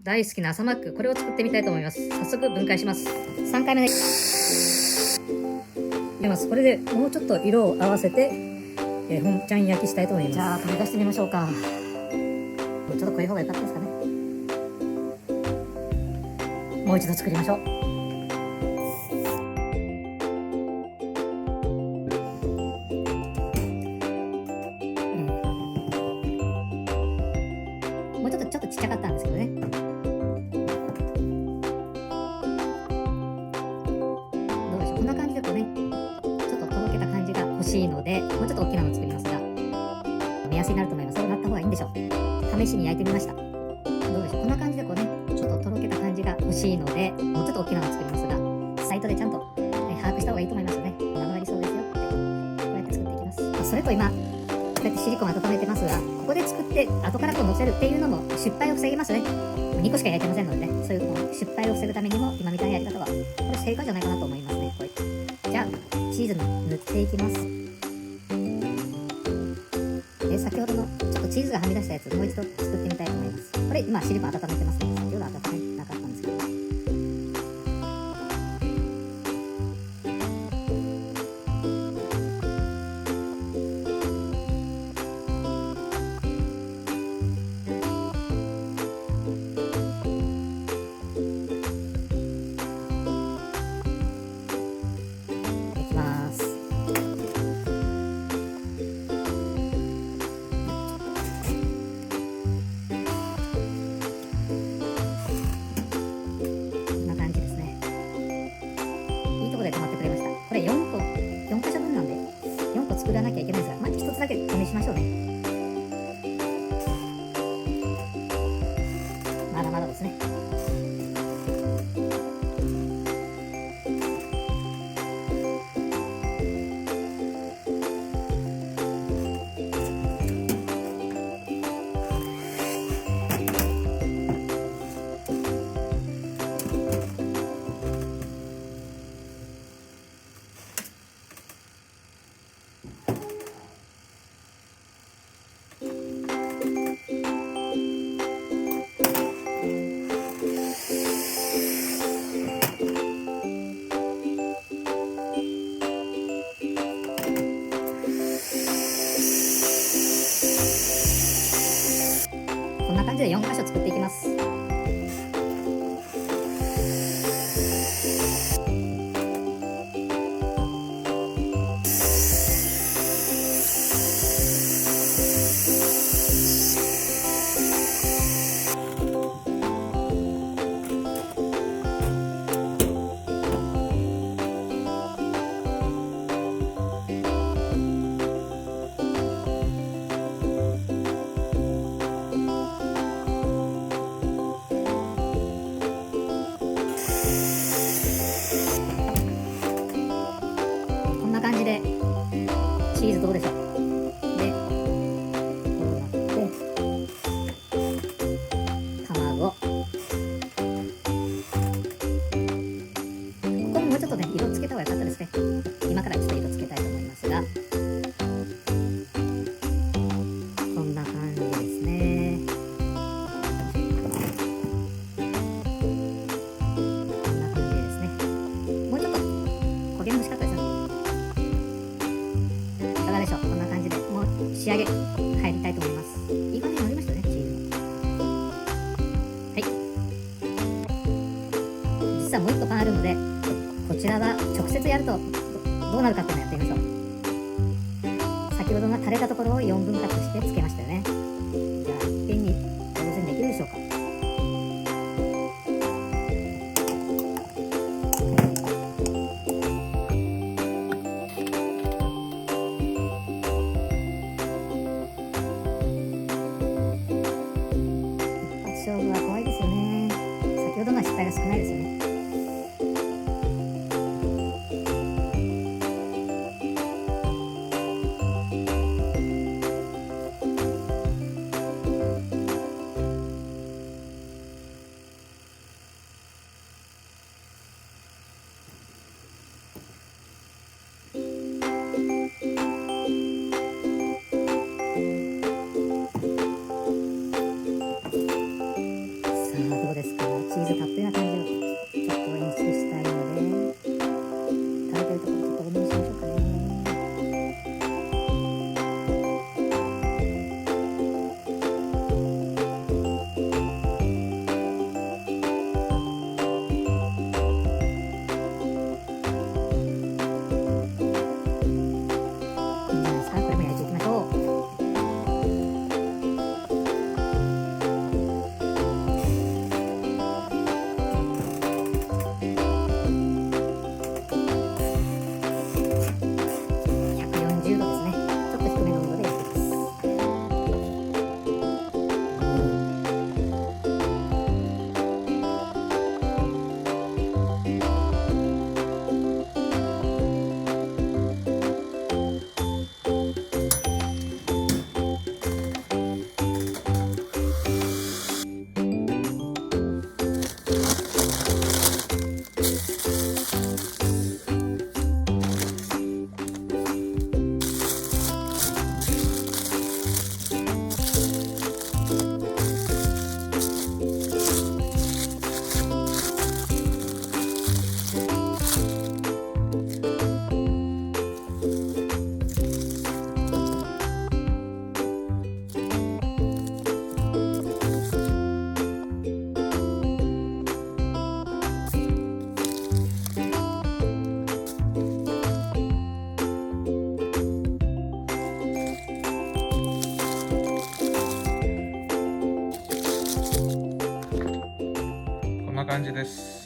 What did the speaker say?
大好きな朝マック、これを作ってみたいと思います。早速分解します。3回目で入れます。これでもうちょっと色を合わせて、本ちゃん焼きしたいと思います。じゃあ取り出してみましょうか。ちょっと濃い方が良かったですかね。もう一度作りましょう。もうちょっとちっちゃかったんですけどね。どうでしょう。こんな感じでこうね、ちょっととろけた感じが欲しいので、もうちょっと大きなのを作りますが、目安になると思います。そうなった方がいいんでしょう。試しに焼いてみました。どうでしょう。こんな感じでこうね、ちょっととろけた感じが欲しいので、もうちょっと大きなのを作りますが、サイトでちゃんと、把握した方がいいと思いますよね。7割そうですよって、こうやって作っていきます。それと今、こうやってシリコン温めてますが、ここで作って後からこう乗せるっていうのも失敗を防げますね。2個しか焼いてませんのでね、そういう失敗を防ぐためにも今みたいなやり方はこれ成果じゃないかなと思いますね。これじゃあチーズに塗っていきます。先ほどのちょっとチーズがはみ出したやつもう一度作ってみたいと思います。これ今シリコン温めてますね。先ほど温めなかったんですけど、これ4箇所分なんで4個作らなきゃいけないんですが、まず1つだけ試しましょうね。まだまだですね。こんな感じで4箇所作っていきます。感じでチーズどうでしょう。で、こうなって卵、ここももうちょっとね色つけた方が良かったですね。今からちょっと色つけたいと思いますが、こんな感じですね。こんな感じですね。もうちょっと焦げ目欲しかったですね。こんな感じでもう仕上げ入りたいと思います。いい感じになりましたね、チーズも。はい、実はもう1個パンあるので、こちらは直接やるとどうなるかっていうのをやってみましょう。先ほどの垂れたところを4分割してつけましたよね。じゃあいっぺんに当然できるでしょうか。勝負は怖いですよね。先ほどのは失敗が少ないですよね。感じです。